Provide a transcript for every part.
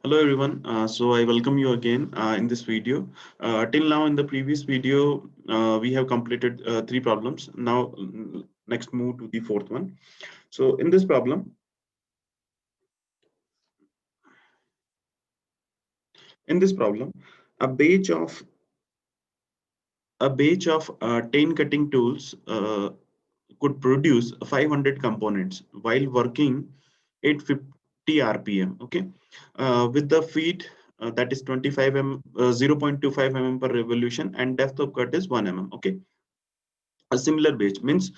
Hello everyone. So I welcome you again in this video. Till now in the previous video, we have completed three problems. Now next move to the fourth one. So in this problem, a batch of a batch of 10 cutting tools could produce 500 components while working at 50 rpm. Okay, with the feed that is 0.25 mm per revolution and depth of cut is 1 mm. Okay, a similar batch means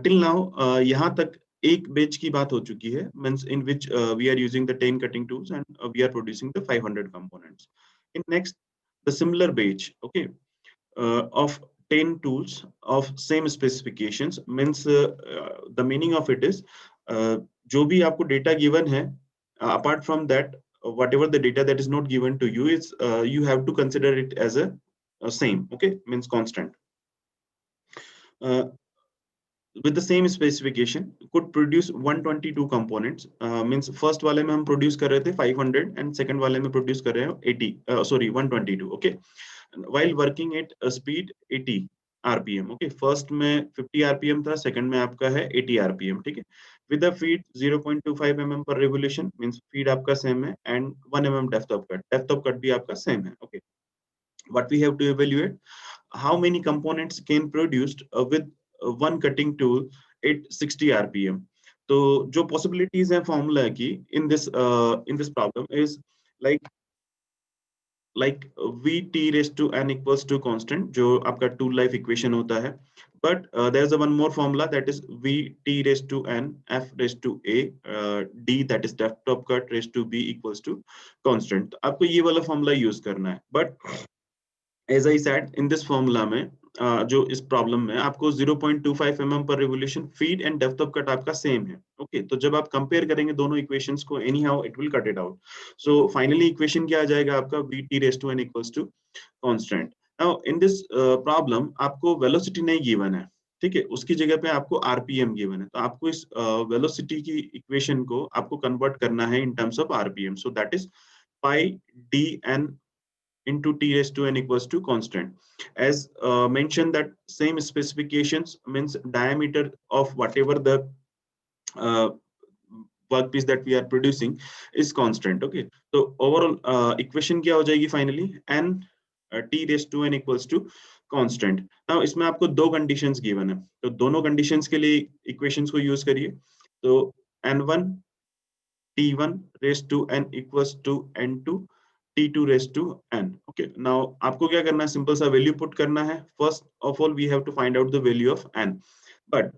till now यहाँ तक एक batch की बात हो चुकी है, means in which we are using the 10 cutting tools and we are producing the 500 components. In next, the similar batch, okay, of 10 tools of same specifications means the meaning of it is जो भी आपको data given है, apart from that, whatever the data that is not given to you is you have to consider it as a same, okay, means constant. Uh, with the same specification could produce 122 components, means first वाले में हम produce कर रहे थे 500 and second वाले में produce कर रहे हैं 80 sorry 122. Okay, while working at a speed 80 rpm. Okay, first में 50 rpm था, second में आपका है 80 rpm. ठीक है, with the feed 0.25 mm per revolution means feed आपका same है and 1 mm depth of cut भी आपका same है. Okay, what we have to evaluate, how many components can produced with one cutting tool at 60 rpm. तो जो possibilities है formula की in this problem is like vt raised to n equals to constant जो आपका tool life equation होता है, but there's a one more formula that is vt raised to n f raised to a d that is depth of cut raised to b equals to constant. आपको ये वाला formula use करना है, but as I said in this formula में जो इस problem में आपको 0.25 mm पर revolution feed and depth of cut आपका सेम है. ओके, तो जब आप कंपेयर करेंगे दोनों इक्वेशंस को, anyhow it will cut it out. So finally equation क्या आ जाएगा आपका, vt raise to n equals to constant. Now in this problem आपको वेलोसिटी नहीं गिवन है, ठीक है, उसकी जगह पे आपको आरपीएम गिवन है. तो आपको इस वेलोसिटी की इक्वेशन को आपको कन्वर्ट करना है in terms of RPM. So that is pi dn into t raised to n equals to constant. As mentioned that same specifications means diameter of whatever the uh, workpiece that we are producing is constant. Okay, so overall equation क्या हो जाएगी finally, n t raised to n equals to constant. Now इसमें आपको दो conditions given है, तो दोनों conditions के लिए equations को use करिए. तो n1 t1 raised to n equals to n2 t2 raised to n. Okay, now आपको क्या करना है, सिंपल सा वैल्यू पुट करना है. First of all we have to find out the value of n. But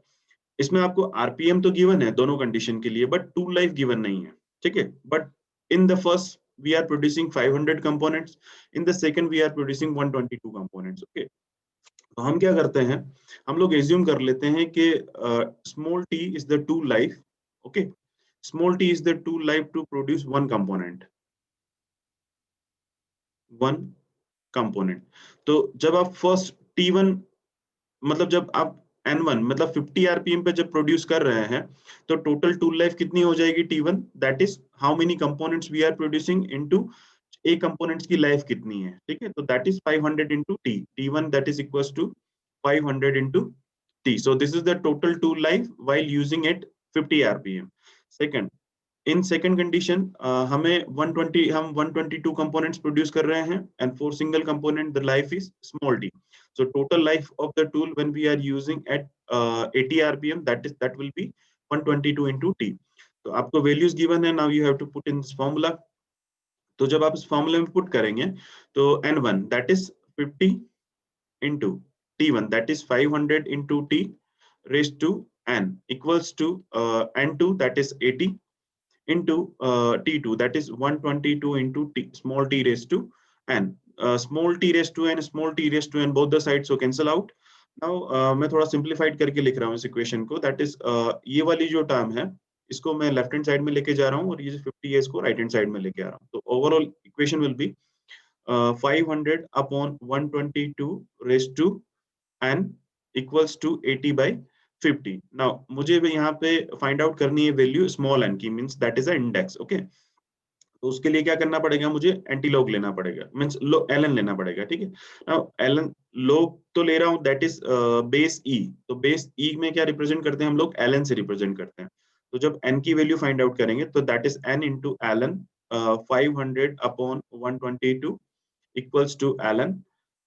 इसमें आपको आरपीएम तो गिवन है दोनों कंडीशन के लिए, बट टूल लाइफ गिवन नहीं है. ठीक है, but in the first we are producing 500 components, in the second we are producing 122 components. Okay, तो हम क्या करते हैं, हम लोग एज्यूम कर लेते हैं कि small T is the tool life. Okay, small t is the tool life to produce one component. तो जब आप फर्स्ट T1 मतलब जब आप N1 मतलब 50 rpm पे जब प्रोड्यूस कर रहे हैं, तो टोटल टूल लाइफ कितनी हो जाएगी T1, that is how many components we are producing into a components की लाइफ कितनी है. ठीक है, तो that is 500 into t, T1 that is equals to 500 into t. So this is the total tool life while using at 50 rpm. Second, in second condition हमें 120 हम 122 components produce कर रहे हैं and for single component the life is small t. So total life of the tool when we are using at 80 rpm that will be 122 into t. तो आपको values given है, now you have to put in this formula. तो जब आप इस formula में put करेंगे तो n1 that is 50 into t1 that is 500 into t raised to n equals to n2 that is 80 into T2 that is 122 into T, small t raised to n. Small t raised to n, small t raised to n, both the sides so cancel out. Now मैं थोड़ा simplified करके लिख रहा हूँ इस equation को, that is ये वाली जो term है इसको मैं लेफ्ट हैंड साइड में लेके जा रहा हूँ और ये जो 50 है इसको राइट हैंड साइड में लेके आ रहा हूँ. तो overall equation will be 500 upon 122 raised to n equals to 80 by 50. Now मुझे भी यहाँ पे फाइंड आउट करनी है वैल्यू स्मॉल n की, means that is a index. Okay, तो उसके लिए क्या करना पड़ेगा, मुझे एंटी लॉग लेना पड़ेगा, मीन्स एलन लेना पड़ेगा, ठीक है। नाउ एलन लॉग तो ले रहा हूँ, दैट इज बेस ई। तो बेस ई में क्या रिप्रेजेंट करते हैं हम लोग, एलन से रिप्रेजेंट करते हैं। तो जब एन की वैल्यू फाइंड आउट करेंगे तो that is n into ln 500 upon 122 equals to ln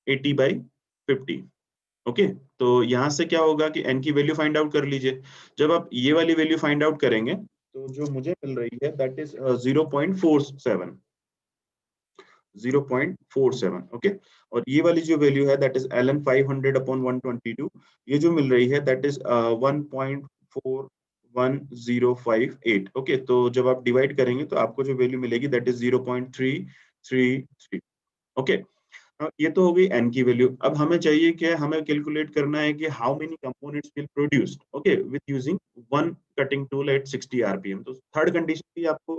80/50। Okay, तो यहाँ से क्या होगा कि n की वैल्यू फाइंड आउट कर लीजिए। जब आप ये वाली वैल्यू फाइंड आउट करेंगे तो जो मुझे मिल रही है दैट इज 0.47, 0.47। ओके, और ये वाली जो वैल्यू है दैट इज ln 500 अपॉन 122, ये जो मिल रही है दैट इज 1.41058। ओके, तो जब आप डिवाइड करेंगे तो आपको जो वैल्यू मिलेगी दैट इज 0.333। ओके, ये तो हो गई n की वैल्यू। अब हमें चाहिए क्या, हमें कैलकुलेट करना है कि how many components will produced, okay, with using one cutting tool at 60 RPM. तो थर्ड कंडीशन भी आपको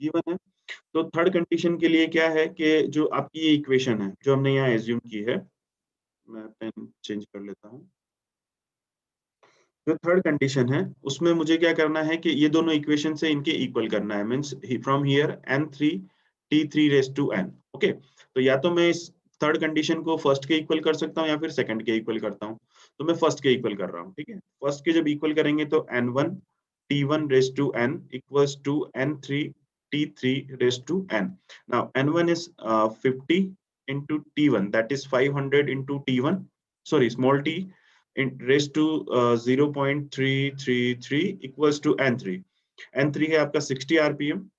गिवन है। तो थर्ड कंडीशन के लिए क्या है कि जो आपकी ये इक्वेशन है जो हमने यहाँ एज्यूम की है, मैं पेन चेंज कर लेता हूँ। जो थर्ड कंडीशन है उसमें मुझे क्या करना है कि ये दोनों इक्वेशन से इनके इक्वल करना है, means from here n3 t3 raise to n। Okay, तो या तो मैं इस थर्ड कंडीशन को फर्स्ट के इक्वल कर सकता हूँ या फिर सेकंड के इक्वल करता हूँ। तो मैं फर्स्ट के इक्वल कर रहा हूँ, ठीक है। फर्स्ट के जब इक्वल करेंगे तो n1 t1 raise to n equals to n3 t3 raise to n। Now n1 is 50 into t1, that is 500 into t1, sorry, small t in raised to 0.333 equals to n3। n3 है आपका 60 RPM.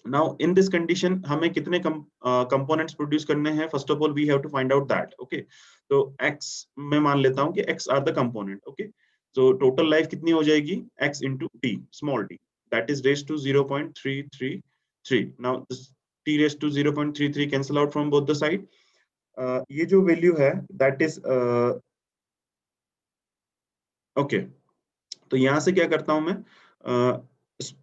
Now in this condition हमें कितने components produce करने हैं, first of all we have to find out that. Okay, तो x मैं मान लेता हूं कि x are the component. Okay, तो टोटल लाइफ कितनी हो जाएगी, x into t small t, that is raised to 0.333। Now this t raised to 0.33 cancel out from both the side. ये जो वैल्यू है दैट इज ओके, तो यहाँ से क्या करता हूं मैं,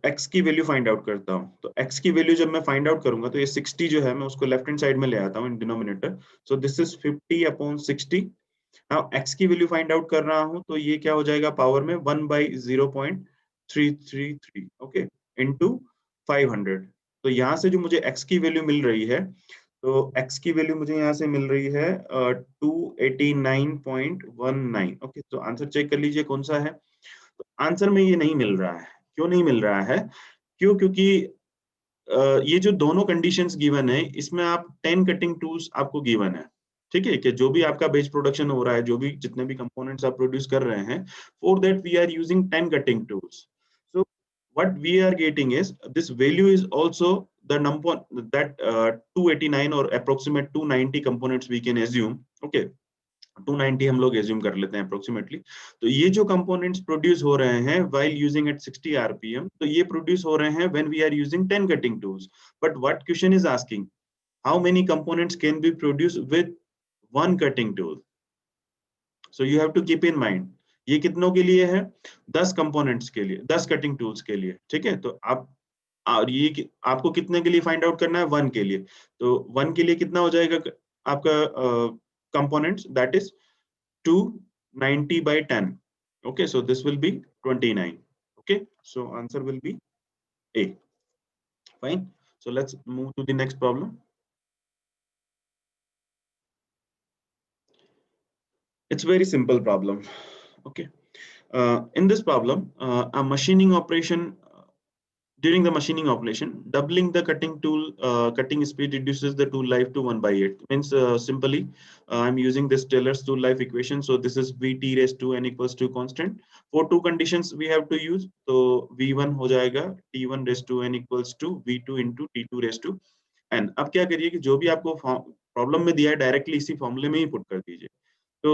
x की वैल्यू फाइंड आउट करता हूं। तो x की वैल्यू जब मैं फाइंड आउट करूंगा तो ये 60 जो है मैं उसको लेफ्ट हैंड साइड में ले आता हूं in denominator. So this is 50 upon 60। Now x की वैल्यू फाइंड आउट कर रहा हूं तो ये क्या हो जाएगा, पावर में 1/0.333, ओके, इनटू 500। तो यहाँ से जो मुझे x की वैल्यू मिल रही है, तो x की वैल्यू मुझे यहाँ से मिल रही है 289.19। ओके, तो आंसर चेक कर लीजिए कौन सा है। तो आंसर में ये नहीं मिल रहा है। क्यों नहीं मिल रहा है, क्योंकि ये जो दोनों कंडीशंस गिवन है इसमें आप 10 कटिंग टूल्स आपको गिवन है, ठीक है, कि जो भी आपका बेच प्रोडक्शन हो रहा है, जो भी जितने भी कंपोनेंट्स आप प्रोड्यूस कर रहे हैं, for that we are using 10 cutting tools. So what we are getting is this value is also the number that 289 or approximate 290 components we can assume। okay, 290 हम लोग एज्यूम कर लेते हैं अप्रोक्सीमेटली। तो ये जो कंपोनेंट्स प्रोड्यूस हो रहे हैं व्हाइल यूजिंग एट 60 आरपीएम, तो ये प्रोड्यूस हो रहे हैं when we are using 10 cutting tools. But what question is asking, how many components can be produce with one cutting tool. So you have to keep in mind ये कितनों के लिए है, 10 कंपोनेंट्स के लिए, 10 कटिंग टूल्स के लिए, ठीक है। तो आप और ये आपको कितने के लिए फाइंड आउट करना है, वन के लिए। तो वन के लिए कितना हो जाएगा आपका components, that is 290 by 10। Okay, so this will be 29। Okay, so answer will be A। Fine, so let's move to the next problem। It's very simple problem। Okay, in this problem a machining operation, during the machining operation, doubling the cutting tool cutting speed reduces the tool life to 1/8। Means simply I'm using this Taylor's tool life equation. So this is Vt raised to n equals to constant। For two conditions we have to use। So V1 हो जाएगा T1 raised to n equals to V2 into T2 raised to n। अब क्या करिए कि जो भी आपको problem में दिया है डायरेक्टली इसी फॉर्मूले में ही पुट कर दीजिए। तो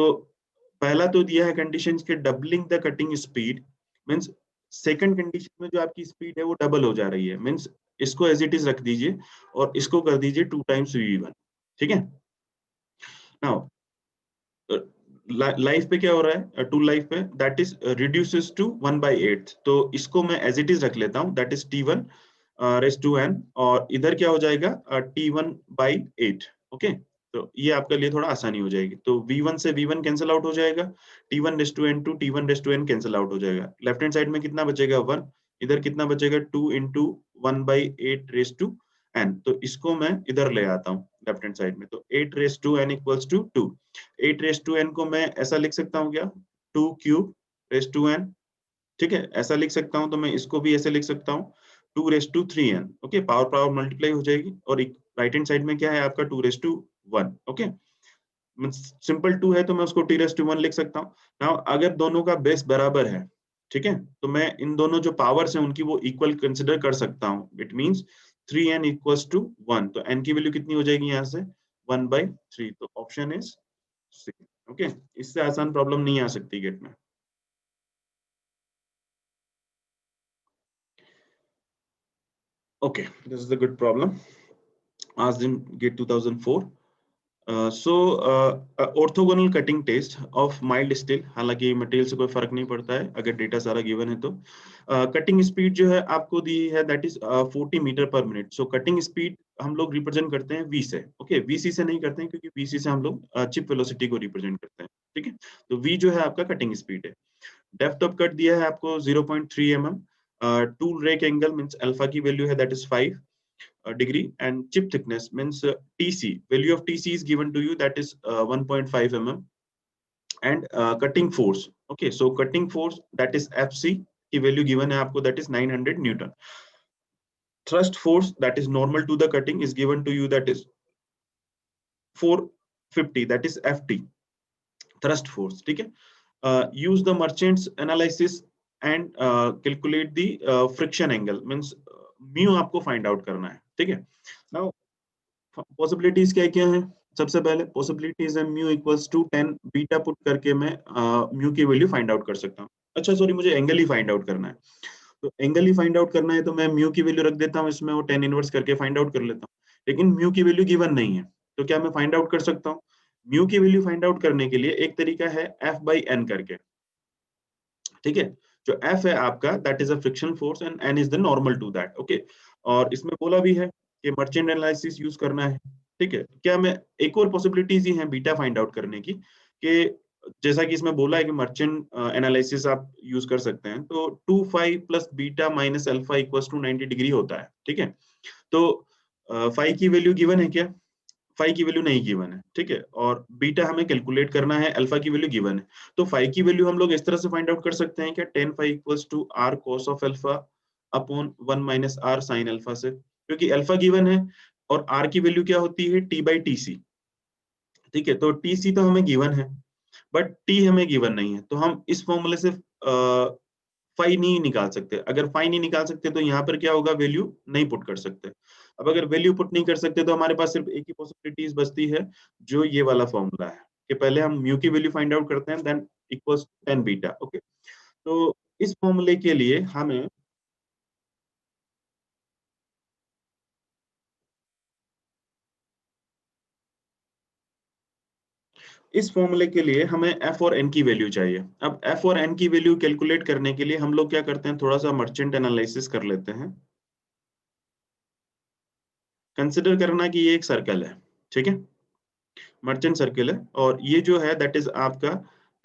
पहला तो दिया है कंडीशन के doubling the cutting speed, means second condition में जो आपकी स्पीड है वो डबल हो जा रही है, मीन्स इसको एज इट इज रख दीजिए और इसको कर दीजिए 2 टाइम्स V1, ठीक है। नाउ लाइफ पे क्या हो रहा है, टू लाइफ पे दैट इज रिड्यूसेस टू 1/8। तो इसको मैं एज इट इज रख लेता हूं, that is T1 raise to n, और इधर क्या हो जाएगा T1/8। ओके, तो ये आपके लिए थोड़ा आसानी हो जाएगी। तो V1 से V1 कैंसिल आउट हो जाएगा, T1 रेज टू n टू T1 raise to n cancel out हो जाएगा। लेफ्ट हैंड साइड में कितना बचेगा 1, इधर कितना बचेगा 2 into 1/8 रेज टू n, तो इसको मैं इधर ले आता हूँ लेफ्ट हैंड साइड में, तो 8 raise to n equals to 2। 8 raise to n को मैं ऐसा लिख सकता हूँ क्या, 2 क्यूब रेस टू n, ठीक है, ऐसा लिख सकता हूँ। तो मैं इसको भी ऐसे लिख सकता हूँ 2 raise to 3n, okay, power power multiply हो जाएगी, और राइट हैंड साइड में क्या है आपका 2 रेस टू 1, ओके, सिंपल 2 है तो मैं उसको t रेस टू 1 लिख सकता हूँ। नाउ अगर दोनों का बेस बराबर है, ठीक है, तो मैं इन दोनों जो पावर्स हैं उनकी वो इक्वल कंसिडर कर सकता हूँ। It means 3n equals to 1, तो n की वैल्यू कितनी हो जाएगी यहाँ से 1/3, तो ऑप्शन इज सी, ओके। इससे आसान प्रॉब्लम नहीं आ सकती गेट में। Okay, this is a good problem asked in GATE 2004. Orthogonal cutting test of mild steel, हालांकि मटेरियल से कोई फर्क नहीं पड़ता है अगर डेटा सारा गिवन है तो। कटिंग स्पीड जो है आपको दी है that is 40 metre per minute. So cutting speed हम लोग रिप्रेजेंट करते हैं वी से, ओके, वीसी से नहीं करते हैं क्योंकि वीसी से हम लोग चिप वेलोसिटी को रिप्रेजेंट करते हैं, ठीक है। तो वी जो है आपका कटिंग स्पीड है। डेप्थ ऑफ कट दिया है आपको 0.3 mm। Tool rake angle means alpha की वैल्यू है that is 5 degree, and chip thickness means TC, value of TC is given to you that is 1.5 mm, and cutting force, okay, so cutting force that is FC की value given है आपको that is 900 Newton। Thrust force that is normal to the cutting is given to you that is 450 that is FT, thrust force, ठीक है। Use the Merchant's analysis and calculate the friction angle means mu आपको find out करना है, ठीक है। Now possibilities क्या क्या है, सबसे पहले पॉसिबिलिटीज है mu equals to 10 beta put करके मैं म्यू की वैल्यू फाइंड आउट कर सकता हूँ। अच्छा सॉरी, मुझे एंगल ही फाइंड आउट करना है, तो एंगल ही फाइंड आउट करना है तो मैं म्यू की वैल्यू रख देता हूँ इसमें, वो 10 इनवर्स करके फाइंड आउट कर लेता हूँ। लेकिन म्यू की वैल्यू गिवन नहीं है, तो क्या मैं फाइंड आउट कर सकता हूँ? म्यू की वैल्यू फाइंड आउट करने के लिए एक तरीका है एफ बाई एन करके, ठीक है। जो एफ है आपका that is a friction force and N is the normal to that, okay. और इसमें बोला भी है कि मर्चेंट एनालिसिस यूज करना है, ठीक है। क्या मैं एक और पॉसिबिलिटीज ही हैं बीटा फाइंड आउट करने की, कि जैसा कि इसमें बोला है कि मर्चेंट एनालिसिस आप यूज कर सकते हैं, तो 2 phi plus beta minus alpha equals to 90 degree होता है, ठीक है। तो फाई की वैल्यू गिवन है क्या? फाई की वैल्यू नहीं गिवन है, ठीक है, और बीटा हमें कैलकुलेट करना है, अल्फा की वैल्यू गिवन है। तो फाई की वैल्यू हम लोग इस तरह से फाइंड आउट कर सकते हैं क्या, tan phi equals to r cos of alpha upon 1 minus r sine alpha से, क्योंकि अल्फा गिवन है और आर की वैल्यू क्या होती है टी बाई टी सी, ठीक है। तो टी सी तो हमें गिवन है बट टी हमें गिवन नहीं है, तो हम इस फॉर्मूले से फाई नहीं निकाल सकते। अगर फाई नहीं निकाल सकते तो यहाँ पर क्या होगा, वैल्यू नहीं पुट कर सकते। अब अगर वैल्यू पुट नहीं कर सकते तो हमारे पास सिर्फ एक ही पॉसिबिलिटीज बचती है, जो ये वाला फॉर्मूला है कि पहले हम म्यू की वैल्यू फाइंड आउट करते हैं देन इक्वल्स 10 बीटा, ओके। तो इस फॉर्मूले के लिए हमें एफ और एन की वैल्यू चाहिए। अब एफ और एन की वैल्यू कैलकुलेट करने के लिए हम लोग क्या करते हैं, थोड़ा सा मर्चेंट एनालिसिस कर लेते हैं। कंसिडर करना कि ये एक सर्कल है, ठीक है, मर्चेंट सर्किल है, और ये जो है दैट इज आपका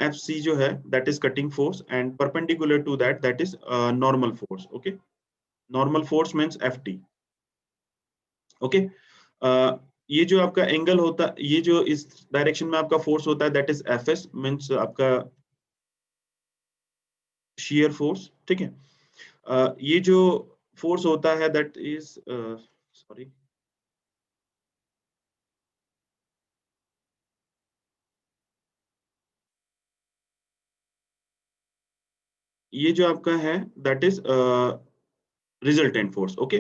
एफ सी जो है that is cutting force and perpendicular to that that is normal force, okay. Normal force means F T, okay. ये जो आपका एंगल होता, ये जो इस डायरेक्शन में आपका फोर्स होता है that is F S means आपका शियर फोर्स, ठीक है। ये जो फोर्स होता है दैट इज सॉरी, ये जो आपका है that is resultant force, okay.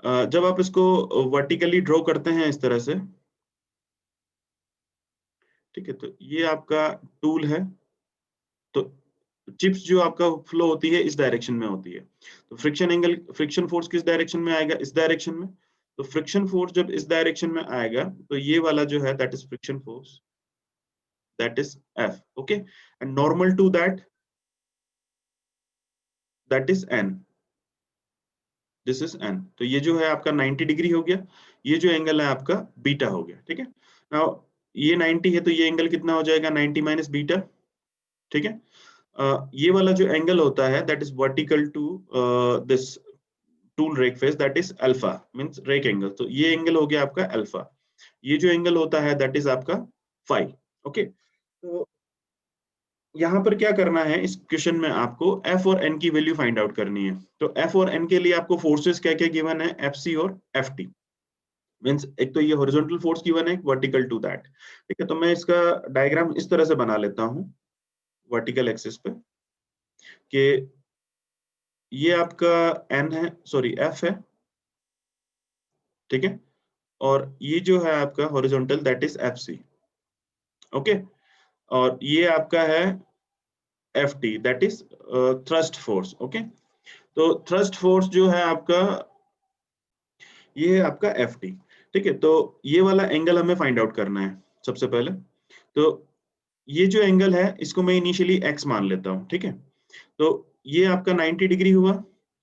जब आप इसको वर्टिकली ड्रॉ करते हैं इस तरह से, ठीक है, तो ये आपका टूल है, तो चिप्स जो आपका फ्लो होती है इस डायरेक्शन में होती है, तो फ्रिक्शन फोर्स किस डायरेक्शन में आएगा, इस डायरेक्शन में। तो फ्रिक्शन फोर्स जब इस डायरेक्शन में आएगा तो ये वाला जो है that is friction force, that is F, okay, and normal to that is N, this is N. तो ये जो है आपका 90 डिग्री हो गया, ये जो एंगल है आपका बीटा हो गया, ठीक है। नाउ ये 90 है तो ये एंगल कितना हो जाएगा, 90 माइनस बीटा, ठीक है। ये वाला जो एंगल होता है that is vertical to this tool rake face that is alpha means rake angle, तो ये एंगल हो गया आपका अल्फा, ये जो एंगल होता है दैट इज आपका फाई। ओके, तो यहाँ पर क्या करना है, इस क्वेश्चन में आपको एफ और एन की वैल्यू फाइंड आउट करनी है। तो एफ और एन के लिए आपको फोर्सेस क्या क्या गिवन है, एफ सी और एफ टी मीन्स एक तो ये हॉरिजॉन्टल फोर्स गिवन है, वर्टिकल टू दैट। ठीक है, तो मैं इसका डायग्राम इस तरह से बना लेता हूँ वर्टिकल एक्सिस पे कि ये आपका एन है, सॉरी एफ है, ठीक है, और ये जो है आपका horizontal that is F C. Okay, और ये आपका है F T that is thrust force. Okay, तो थ्रस्ट फोर्स जो है आपका, ये है आपका एफ टी। ठीक है, तो ये वाला एंगल हमें फाइंड आउट करना है सबसे पहले। तो ये जो एंगल है इसको मैं इनिशियली एक्स मान लेता हूँ। ठीक है, तो ये आपका 90 डिग्री हुआ।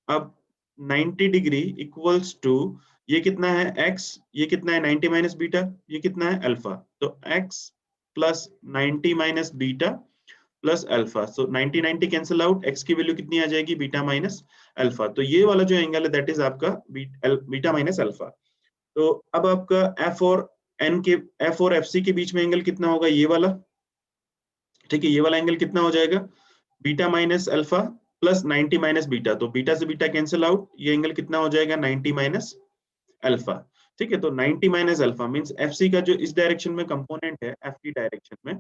अब 90 डिग्री इक्वल्स टू ये कितना है x, ये कितना है 90 माइनस बीटा, ये कितना है अल्फा, तो x plus 90 minus beta plus alpha, so 90 90 cancel out, x की वैल्यू कितनी आ जाएगी, बीटा माइनस अल्फा। तो ये वाला जो एंगल है दैट इज आपका बीटा माइनस अल्फा। तो अब आपका f और n के, f और fc के बीच में एंगल कितना होगा, ये वाला। ठीक है, ये वाला एंगल कितना हो जाएगा, beta minus alpha plus 90 minus beta, तो बीटा से बीटा कैंसिल आउट, ये एंगल कितना हो जाएगा 90 माइनस अल्फा। ठीक है, तो 90 माइनस अल्फा मींस एफसी का जो इस डायरेक्शन में कंपोनेंट है एफ की डायरेक्शन में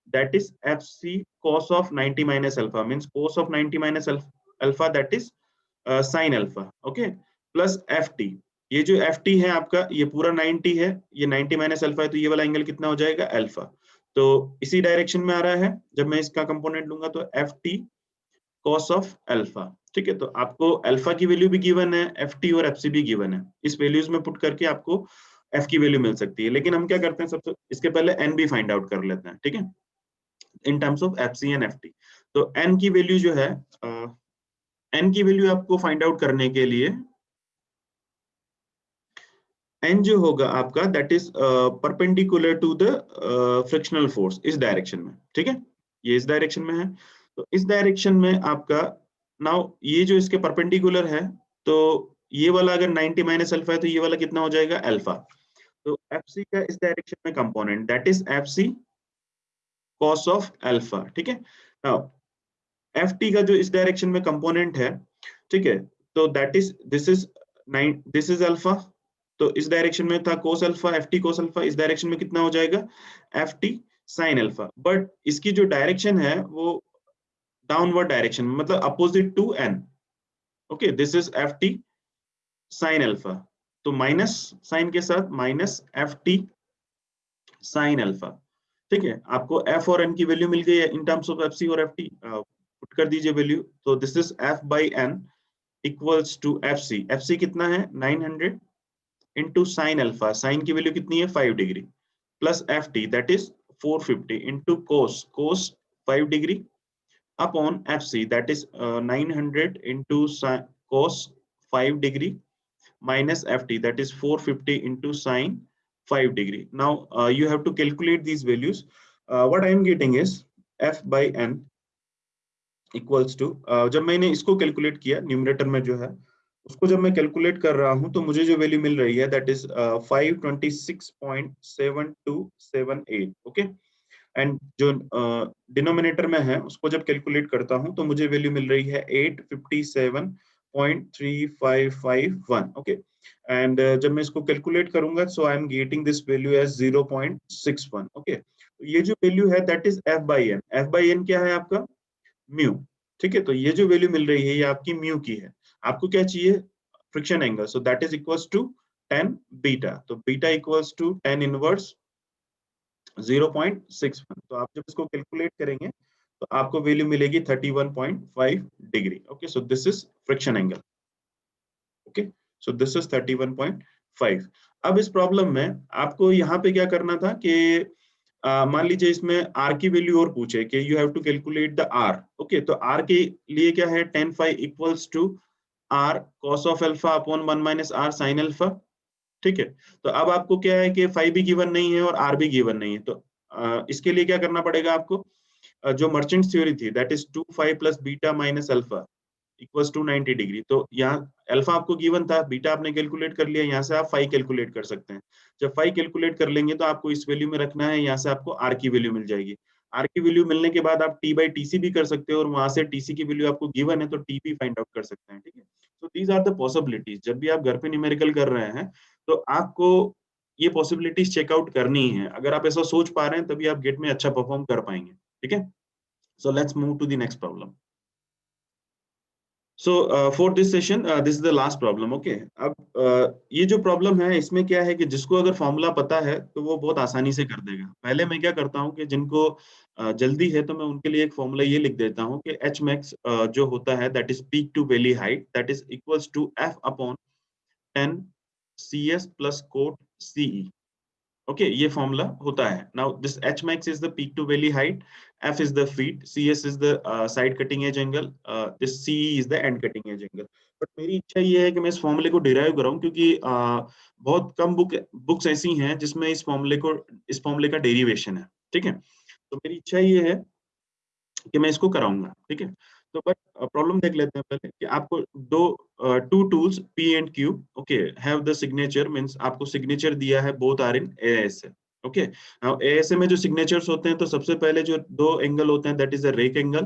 that is FC cos of 90 minus alpha means cos of 90 minus alpha that is sin alpha. Okay, plus F T, ये जो एफ टी है आपका ये पूरा 90 है, ये 90 माइनस अल्फा है, तो ये वाला एंगल कितना हो जाएगा अल्फा। तो इसी डायरेक्शन में आ रहा है, जब मैं इसका कंपोनेंट लूंगा तो F T cos of alpha. ठीक है, तो आपको अल्फा की वैल्यू भी गिवन है, एफ टी और एफ सी भी गिवन है, इस वैल्यूज में पुट करके आपको एफ की वैल्यू मिल सकती है। लेकिन हम क्या करते हैं, सबसे इसके पहले एन भी फाइंड आउट कर लेते हैं। ठीक है, in terms of F C and F T. तो एन की वैल्यू जो है, एन की वैल्यू आपको फाइंड आउट करने के लिए एन जो होगा आपका that is perpendicular to the frictional force इस डायरेक्शन में। ठीक है, ये इस डायरेक्शन में है, तो इस डायरेक्शन में आपका नाउ ये जो इसके परपेंडिकुलर है, तो ये वाला अगर 90 माइनस अल्फा है तो ये वाला कितना हो जाएगा अल्फा। तो एफ सी का इस डायरेक्शन में component that is F C cos of alpha. ठीक है, नाउ एफ टी का जो इस डायरेक्शन में कंपोनेंट है, ठीक है, तो that is this is alpha, तो इस डायरेक्शन में था cos alpha, F T cos alpha, इस डायरेक्शन में कितना हो जाएगा F T sine alpha, but इसकी जो डायरेक्शन है वो डाउनवर्ड डायरेक्शन में, मतलब opposite to N. Okay, this is F T sine alpha, तो माइनस साइन के साथ minus F T sine alpha. ठीक है, आपको एफ और एन की वैल्यू मिल गई है in terms of F C और एफ टी, पुट कर दीजिए वैल्यू, तो this is F by N equals to F C. F C कितना है 900 इंटू साइन अल्फा, साइन की वैल्यू कितनी है 5 degree, plus F T that is 450 into cos, cos 5 degree upon F C that is 900 into cos 5 degree minus ft that is 450 into sine 5 degree. Now you have to calculate these values. What I am getting is f by n equals to जब मैंने इसको calculate किया numerator में जो है उसको जब मैं कैलकुलेट कर रहा हूं तो मुझे जो वैल्यू मिल रही है दैट इज 526.7278। ओके, एंड जो डिनोमिनेटर में है उसको जब कैलकुलेट करता हूं तो मुझे वैल्यू मिल रही है 857.3551। ओके, एंड जब मैं इसको कैलकुलेट करूंगा so I am getting this value as 0.61। Okay, तो ये जो वैल्यू है that is F by N, F by N क्या है आपका म्यू। ठीक है, तो ये जो वैल्यू मिल रही है ये आपकी म्यू की है। आपको क्या चाहिए, friction angle, so that is equals to 10 beta, तो बीटा इक्वल्स टू 10 इनवर्स 0.61। तो आप जब इसको कैलकुलेट करेंगे तो आपको वैल्यू मिलेगी 31.5 degree. Okay, so this is friction angle. Okay, so this is 31.5। अब इस प्रॉब्लम में आपको यहाँ पे क्या करना था कि मान लीजिए इसमें r की वैल्यू और पूछे कि you have to calculate the r। Okay, तो r के लिए क्या है tan phi equals to r cos of alpha upon 1 minus r sin alpha. ठीक है, तो अब आपको क्या है कि फाई भी गिवन नहीं है और आर भी गिवन नहीं है, तो इसके लिए क्या करना पड़ेगा आपको, जो मर्चेंट थ्योरी थी that is 2 phi plus beta minus alpha equals to 90 degree. तो यहाँ अल्फा आपको गिवन था, बीटा आपने कैलकुलेट कर लिया, यहाँ से आप फाई कैलकुलेट कर सकते हैं। जब फाई कैलकुलेट कर लेंगे तो आपको इस वैल्यू में रखना है, यहाँ से आपको आर की वैल्यू मिल जाएगी। आर की वैल्यू मिलने के बाद आप टी बाई टीसी भी कर सकते हो, और वहां से टीसी की वैल्यू आपको गिवन है तो टी भी फाइंड आउट कर सकते हैं, ठीक है। तो दीज आर द पॉसिबिलिटीज। जब भी आप घर पे न्यूमेरिकल कर रहे हैं तो आपको ये पॉसिबिलिटीज चेकआउट करनी है। अगर आप ऐसा सोच पा रहे हैं तभी आप गेट में अच्छा परफॉर्म कर पाएंगे, ठीक है। So let's move to the next problem. So for this session this is the last problem, okay. अब ये जो प्रॉब्लम है इसमें क्या है कि जिसको अगर फॉर्मूला पता है तो वो बहुत आसानी से कर देगा। पहले मैं क्या करता हूँ कि जिनको जल्दी है तो मैं उनके लिए एक फॉर्मूला ये लिख देता हूँ कि एच मैक्स जो होता है that is peak to valley height, that is equals to F upon 10 C S plus cot C E. Okay, ये फॉर्मूला होता है। Now this H max is the peak to valley height, F is the feet, C S is the side cutting edge angle, this C is the end cutting edge angle. But मेरी इच्छा ये है कि मैं इस फॉर्मूले को derive कराऊं, क्योंकि बहुत कम बुक्स ऐसी हैं जिसमें इस फॉर्मूले का डेरिवेशन है, ठीक है। तो मेरी इच्छा ये है कि मैं इसको कराऊंगा, ठीक है। तो बट प्रॉब्लम देख लेते हैं पहले कि आपको two tools P and Q, okay, have the signature, means आपको सिग्नेचर दिया है, both are in ASA, okay. Now ASA में जो सिग्नेचर्स होते हैं तो सबसे पहले जो दो एंगल होते हैं that is the rake angle,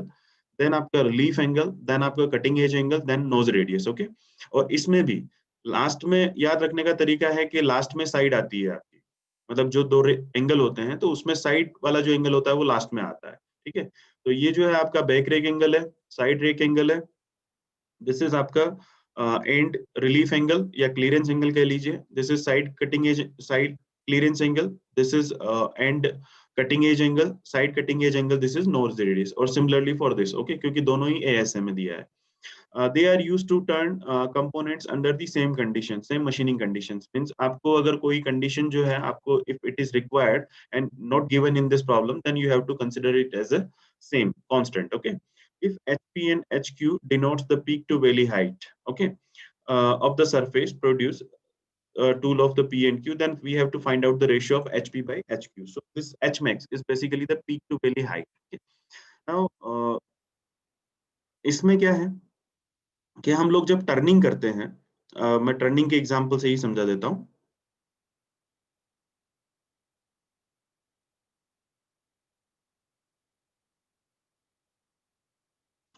then आपका रिलीफ एंगल, देन आपका cutting edge angle, then nose radius, okay. और इसमें भी लास्ट में याद रखने का तरीका है कि लास्ट में साइड आती है आपकी, मतलब जो दो एंगल होते हैं तो उसमें साइड वाला जो एंगल होता है वो लास्ट में आता है, ठीक है। तो ये जो है आपका बैक रेक एंगल है, साइड रेक एंगल है, दिस इज आपका एंड रिलीफ एंगल या क्लियरेंस एंगल कह लीजिए, this is side cutting as, side clearance angle, this is end cutting edge angle, side cutting edge angle, this is nose radius. और similarly for this, okay, क्योंकि दोनों ही ASA में दिया है। They are used to turn components under the same conditions, same machining conditions. Means आपको अगर कोई condition जो है आपको if it is required and not given in this problem, then you have to consider it as a same constant. Okay. If HP and HQ denotes the peak to valley height, okay, of the surface produce tool of the P and Q, then we have to find out the ratio of HP by HQ. So this H max is basically the peak to valley height. Okay. Now इसमें क्या है कि हम लोग जब turning करते हैं, मैं टर्निंग के एग्जांपल से ही समझा देता हूँ।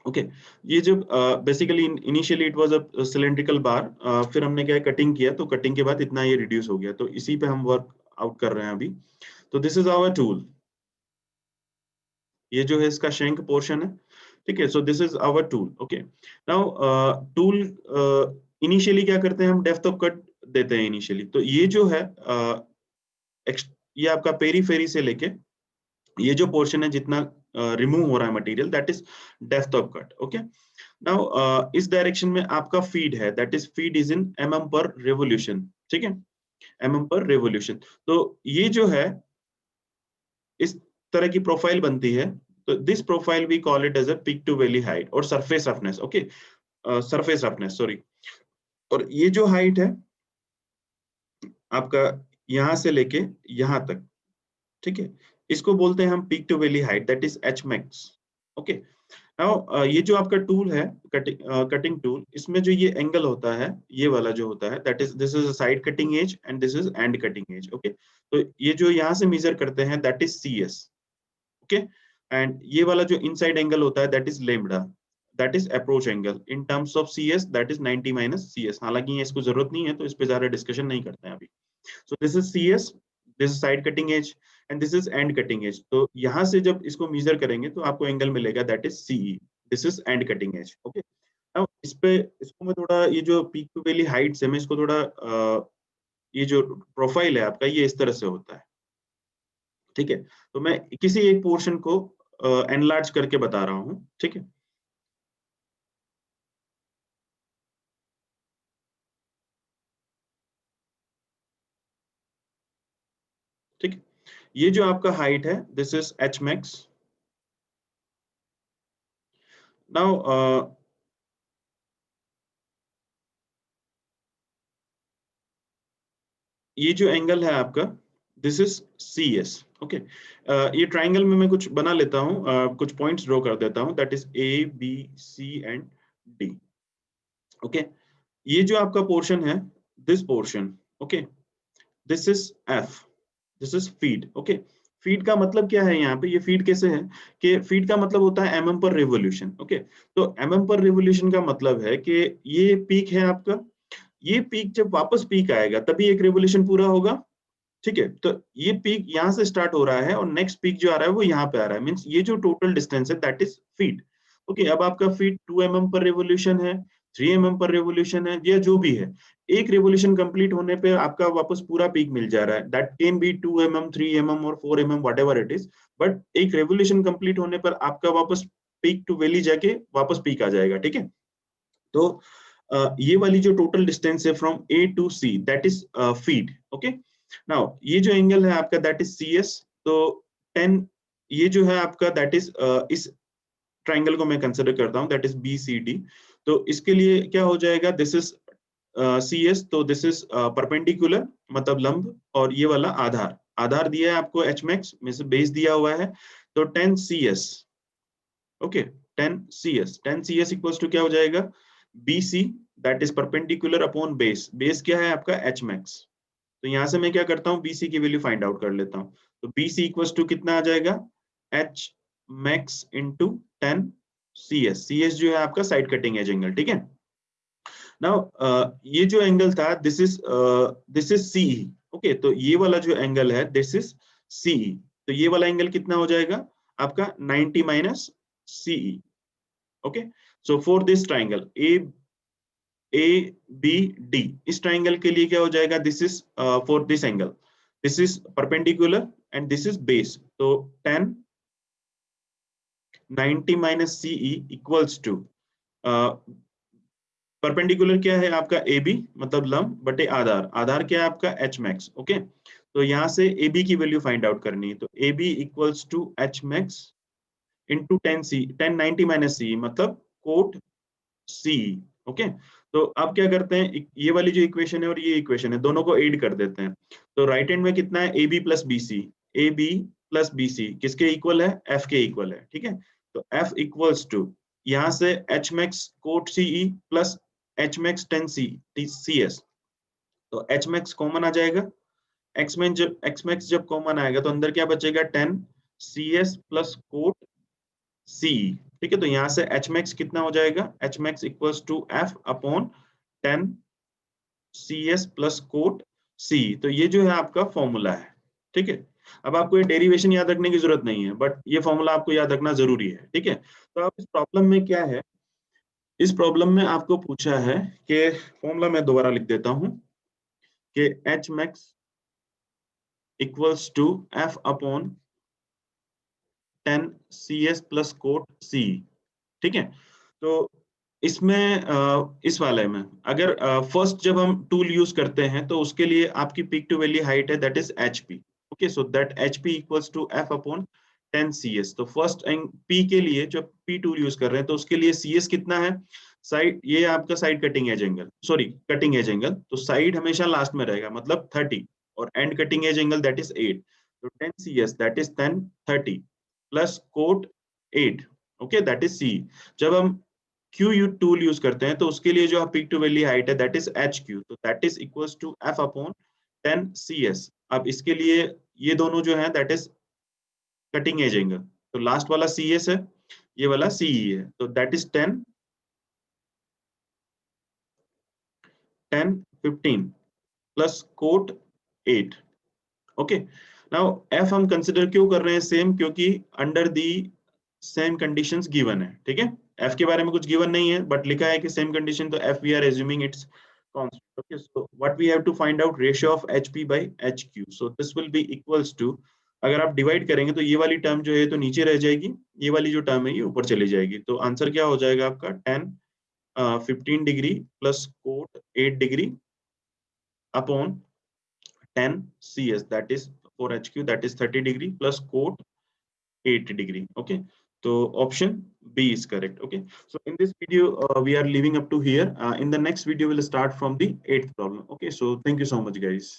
ओके, ये जब basically initially it was a cylindrical bar, फिर हमने क्या कटिंग किया तो कटिंग के बाद इतना ये रिड्यूस हो गया, तो इसी पे हम वर्क आउट कर रहे हैं अभी। तो दिस इज आवर टूल, ये जो है इसका शैंक पोर्शन है, ठीक है। So this is our tool, okay. Now tool initially क्या करते हैं, हम डेप्थ ऑफ कट देते हैं इनिशियली। तो ये जो है ये आपका पेरीफेरी से लेके ये जो पोर्शन है जितना रिमूव हो रहा है material, that is depth of cut, okay. Now इस डायरेक्शन में आपका फीड है, that is feed is in mm पर रेवोल्यूशन, ठीक है, mm पर रेवोल्यूशन। तो ये जो है इस तरह की प्रोफाइल बनती है, तो this profile we call it as a peak to valley height और surface roughness, okay, surface roughness, sorry. और ये जो हाइट है आपका यहां से लेके यहां तक, ठीक है, इसको बोलते हैं हम peak to valley height, that is H max, okay. Now ये जो आपका टूल है कटिंग टूल, इसमें जो ये एंगल होता है, ये वाला जो होता है, that is this is a side cutting edge and this is end cutting edge, okay. तो ये जो यहाँ से मेजर करते हैं that is C S, okay. And ये वाला जो इनसाइड एंगल होता है that is lambda, that is approach angle in terms of C S, that is 90 minus C S. हालांकि ये इसको जरूरत नहीं है तो इस पे ज्यादा डिस्कशन नहीं करते हैं अभी। So this is CS, this is side cutting edge and this is end cutting edge. तो यहाँ से जब इसको मेजर करेंगे तो आपको एंगल मिलेगा that is CE, this is end cutting edge, okay. Now इस पे इसको मैं थोड़ा ये जो पीक टू वैली हाइट्स है मैं इसको थोड़ा ये जो प्रोफाइल है आपका ये इस तरह से होता है, ठीक है। तो मैं किसी एक पोर्शन को एनलार्ज करके बता रहा हूँ, ठीक है। ठीक है, ये जो आपका हाइट है this is H max. Now ये जो एंगल है आपका this is C S, okay. ये ट्राइंगल में मैं कुछ बना लेता हूँ, कुछ पॉइंट्स ड्रॉ कर देता हूँ, that is A B C and D, okay, ये जो आपका पोर्शन है, this portion, okay, this is F, this is feed. Okay, feed का मतलब क्या है यहाँ पे, ये फीड कैसे है कि फीड का मतलब होता है एमएम पर रिवोल्यूशन। ओके, तो एमएम पर रिवोल्यूशन का मतलब है कि ये पीक है आपका, ये पीक जब वापस पीक आएगा तभी एक रिवोल्यूशन पूरा होगा। ठीक है, तो ये पीक यहाँ से स्टार्ट हो रहा है और नेक्स्ट पीक जो आ रहा है वो यहाँ पे आ रहा है, मींस ये जो टोटल डिस्टेंस है दैट इज फीट। ओके, अब आपका फीट 2 mm पर रेवोल्यूशन है, 3 mm पर रेवोल्यूशन है, या जो भी है, एक रेवोल्यूशन कंप्लीट होने पे आपका वापस पूरा पीक मिल जा रहा है। That can be 2 mm, 3 mm और 4 mm, what ever it is, but एक रेवोल्यूशन कंप्लीट होने पर आपका वापस पीक टू वैली जाके वापस पीक आ जाएगा। ठीक है, तो ये वाली जो टोटल डिस्टेंस है from A to C that is feet. Okay, now ये जो एंगल है आपका दैट इज सी एस, तो 10, ये जो है आपका दैट इज इस ट्राइंगल को मैं कंसिडर करता हूँ that is B C D. तो इसके लिए क्या हो जाएगा, दिस इज सी एस, तो दिस इज परपेंडिकुलर मतलब लंब, और ये वाला आधार, आधार दिया है आपको एच मैक्स में से बेस दिया हुआ है, तो 10 C S. Okay, 10 C S, 10 C S equals to क्या हो जाएगा, B C that is perpendicular upon base, base क्या है आपका एच मैक्स। तो यहां से मैं क्या करता हूँ, BC की वैल्यू फाइंड आउट कर लेता हूँ। तो BC इक्वल्स टू कितना आ जाएगा, H max into 10 C S, C S जो है आपका साइड कटिंग एज एंगल। ठीक है, नाउ ये जो एंगल था दिस इज सीई। ओके, तो ये वाला जो एंगल है दिस इज सीई, तो ये वाला एंगल कितना हो जाएगा आपका 90 minus C E. Okay, so for this triangle A B D, इस ट्राइंगल के लिए क्या हो जाएगा, this is for this angle, this is perpendicular and this is base, तो 10 90 minus C E equals to, perpendicular क्या है आपका ए बी मतलब लंब बटे आधार, आधार क्या है आपका एच मैक्स। ओके, तो यहाँ से ए बी की वैल्यू फाइंड आउट करनी है, तो A B equals to H max into 10 C, 10 90 minus C मतलब कोट सी। ओके, तो अब क्या करते हैं, ये वाली जो इक्वेशन है और ये इक्वेशन है दोनों को ऐड कर देते हैं। तो राइट हैंड में कितना है, A B plus B C, A B plus B C किसके इक्वल है, एफ के इक्वल है। ठीक है, तो एफ इक्वल्स टू यहाँ से H max cot C E plus H max 10 C C S, तो एच मैक्स कॉमन आ जाएगा, एक्स मैक्स जब कॉमन आएगा तो अंदर क्या बचेगा, 10 C S plus cot C. ठीक है, तो यहां से एच मैक्स कितना हो जाएगा, H max equals to F upon 10 C S plus cot C, तो ये जो है आपका फॉर्मूला है। ठीक है, अब आपको ये डेरिवेशन याद रखने की जरूरत नहीं है, बट ये फॉर्मूला आपको याद रखना जरूरी है। ठीक है, तो अब इस प्रॉब्लम में क्या है, इस प्रॉब्लम में आपको पूछा है कि फॉर्मूला मैं दोबारा लिख देता हूं कि H max equals to F upon 10 C S plus cot C. ठीक है, तो इसमें इस वाले में अगर फर्स्ट जब हम टूल यूज करते हैं तो उसके लिए आपकी पीक टू वैली हाइट है that is H P. Okay, so that H P equals to F upon 10 C S. तो फर्स्ट पी के लिए जो पी टूल यूज कर रहे हैं तो उसके लिए सी एस कितना है, साइड ये आपका side cutting edge angle, sorry cutting edge angle, तो साइड हमेशा लास्ट में रहेगा मतलब 30, और end cutting edge angle that is 8, तो 10 C S that is 10 30 plus cot 8। Okay, that is C. जब हम क्यू यू टूल यूज करते हैं तो उसके लिए जो पीक टू वैली हाइट है दैट इज एच क्यू, तो that is equals to F upon 10 C S. अब इसके लिए ये दोनों जो है that is cutting edge angle, तो लास्ट वाला सी एस है, ये वाला सीई है, तो that is 10 10 15 plus cot 8। Okay, now F हम कंसिडर क्यों कर रहे हैं सेम, क्योंकि under the same conditions given है। ठीक है, एफ के बारे में कुछ गिवन नहीं है बट लिखा है कि सेम कंडीशन, तो F we are assuming it's constant. Okay, so what we have to find out, ratio of H P by H Q, so this will be equals to, अगर आप डिवाइड करेंगे तो ये वाली टर्म जो है तो नीचे रह जाएगी, ये वाली जो टर्म है ये ऊपर चली जाएगी, तो आंसर क्या हो जाएगा आपका 10 15 degree plus cot 8 degree upon 10 cs, that is for hq that is 30 degree plus cot 8 degree. Okay, so option B is correct. Okay, so in this video we are leaving up to here. In the next video we'll start from the eighth problem. Okay, so thank you so much guys.